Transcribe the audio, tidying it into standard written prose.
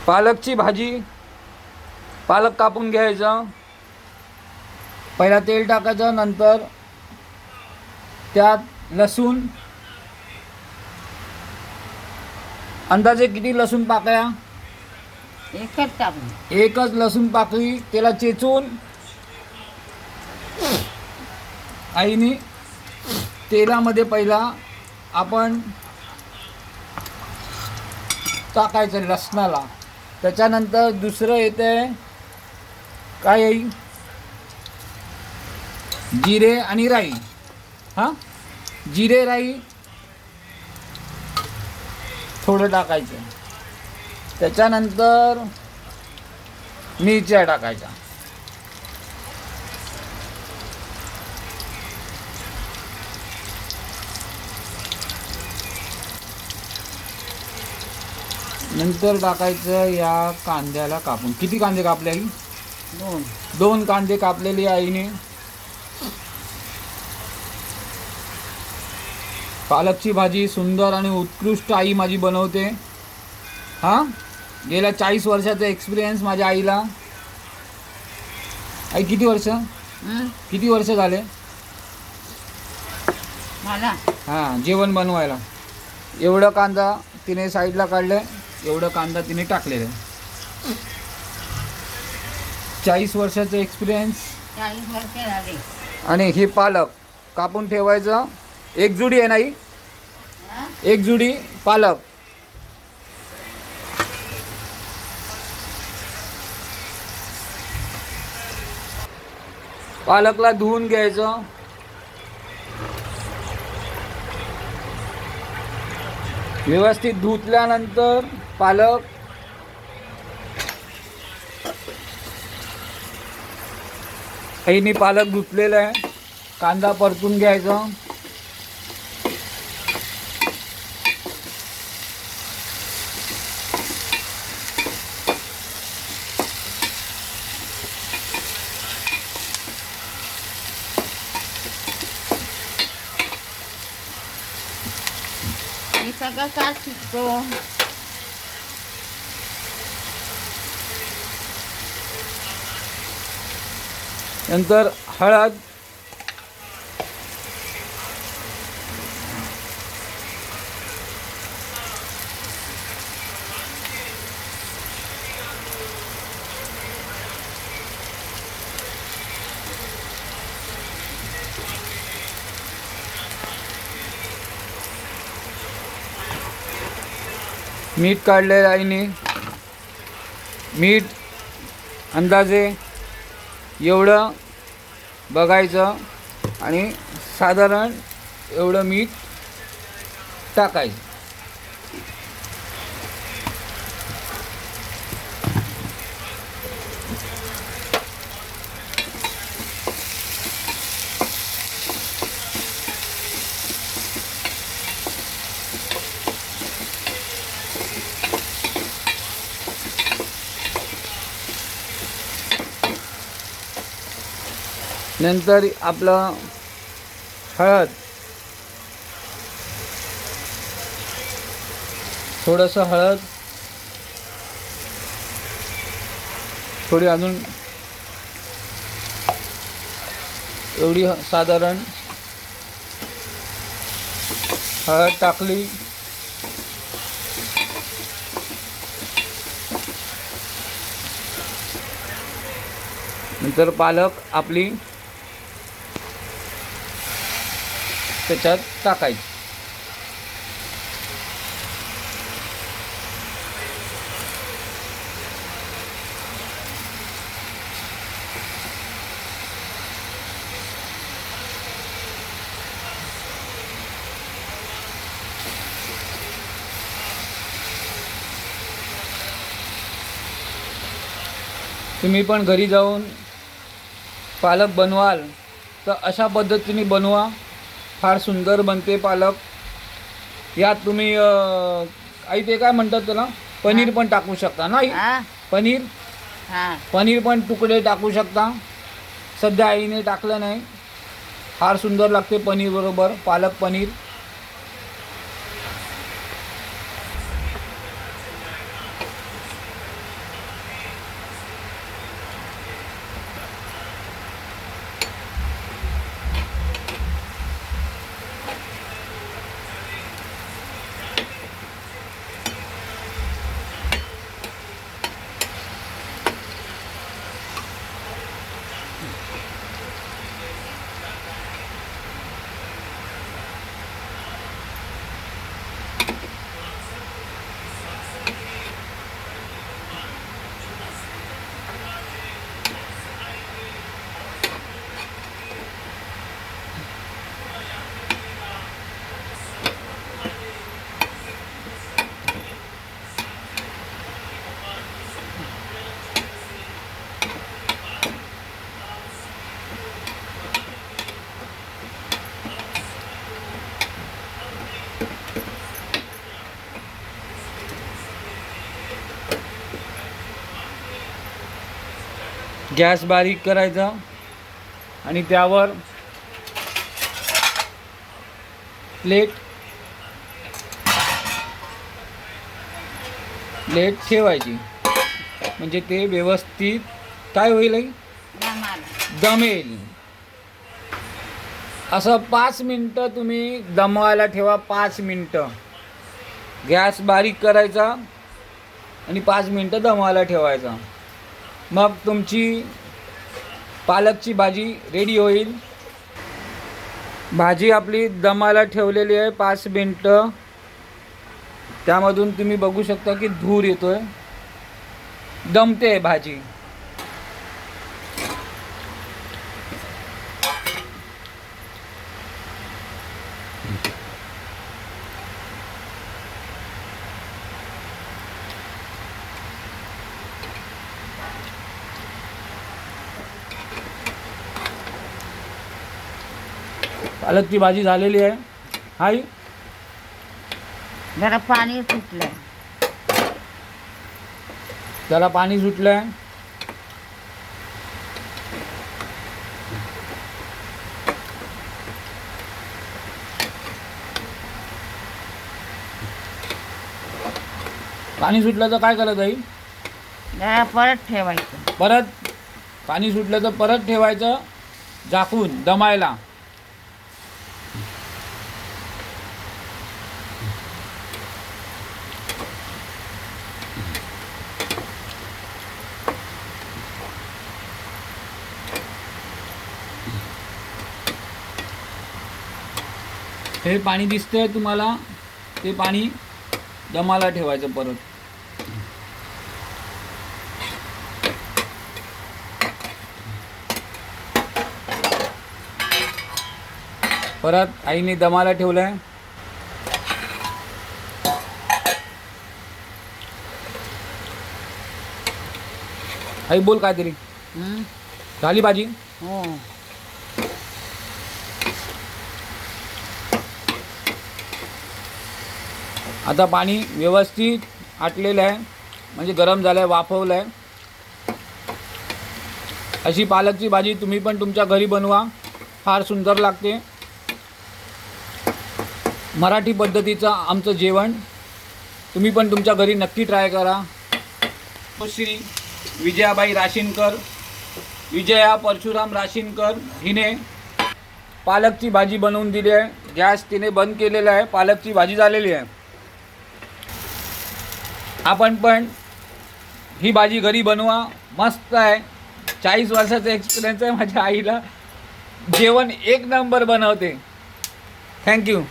पालकची भाजी, पालक कापून घ्यायचं, पहिला तेल टाकायचं, नंतर त्यात लसूण, अंदाजे किती लसूण पाकळ्या? एकच टाकून. एकच लसूण पाकळी त्याला चेचून आईने तेलामध्ये पहिला आपण टाकायचं लसणाला. त्याच्यानंतर दुसरं येते काय येईल? जिरे आणि राई. हां, जिरे राई थोडं टाकायचं. त्याच्यानंतर मिरच्या टाकायच्या. नंतर टाकायचं या कांद्याला कापून. किती कांदे कापले आई? 2. 2 कांदे कापलेली आईने. पालकची भाजी सुंदर आणि उत्कृष्ट आई माझी बनवते. हां, गेल्या 40 वर्षाचा एक्सपिरियन्स माझ्या आईला. आई किती वर्ष झाले मला? हां, जेवण बनवायला. एवढं कांदा तिने साईडला काढलं, एवढं कांदा तिने टाकलेलं. 40 वर्षाचा एक्सपिरियन्स. 40 वर्ष झाले. आणि हे पालक कापून ठेवायचं. एक जुडी आहे नाही, एक जुडी पालक. पालकला धुवून घ्यायचं. व्यवस्थित धुतल्यानंतर पालक आईने पालक धुतलेला आहे. कांदा परतून घ्यायचा. हे सगळं का शिकतो? नंतर हळद, मीठ काढलेलं आईने. मीठ अंदाजे एवढं बघायचं आणि साधारण एवढं मीठ टाकायचं. नंतर आपलं हळद, थोडंसं हळद, थोडी अजून एवढी साधारण हळद टाकली. नंतर पालक आपली त्याच्यात टाकायची. तुम्ही पण घरी जाऊन पालक बनवाल तर अशा पद्धतीने बनवा. फार सुंदर बनते पालक. यात तुम्ही आई ते काय म्हणतात त्याला, पनीर पण टाकू शकता नाही? पनीर, पनीर पण तुकडे टाकू शकता. सध्या आईने टाकलं नाही. फार सुंदर लागते पनीर बरोबर, पालक पनीर. गॅस बारीक करायचा आणि त्यावर प्लेट ठेवायची, म्हणजे ते व्यवस्थित काय होईल आई? दमाला. दमेल. असं 5 मिनटं तुम्ही दमवायला ठेवा. 5 मिनटं गॅस बारीक करायचा आणि 5 मिनटं दमवायला ठेवायचा. मग तुमची पालकची भाजी रेडी होईल. भाजी आपली दमाला ठेवलेली आहे 5 मिनटं. त्यामधून तुम्ही बघू शकता की धूर येतोय, दमते भाजी. पालकची भाजी झालेली आहे. हाय जरा पाणी सुटलं. त्याला पाणी सुटलंय. पाणी सुटलं तर काय करायचं ताई? जरा परत ठेवायचं. परत पाणी सुटलं तर परत ठेवायचं झाकून दमायला. हे पाणी दिसतंय तुम्हाला, ते पाणी दमाला ठेवायचं परत. परत आईने दमाला ठेवलंय. आई बोल काहीतरी. हं? झाली भाजी. हो. आता पाणी व्यवस्थित आटलेलं आहे, म्हणजे गरम झालं आहे, वाफवलं आहे. अशी पालकची भाजी तुम्ही पण तुमच्या घरी बनवा, फार सुंदर लागते. मराठी पद्धतीचं आमचं जेवण तुम्ही पण तुमच्या घरी नक्की ट्राय करा. श्री विजयाबाई राशीनकर, विजया परशुराम राशीनकर हिने पालकची भाजी बनवून दिली आहे. गॅस तिने बंद केलेला आहे. पालकची भाजी झालेली आहे. आपण पण ही भाजी घरी बनवा, मस्त आहे. 40 वर्षाचा एक्सपिरियन्स आहे माझ्या आईला. जेवण एक नंबर बनवते. थँक्यू.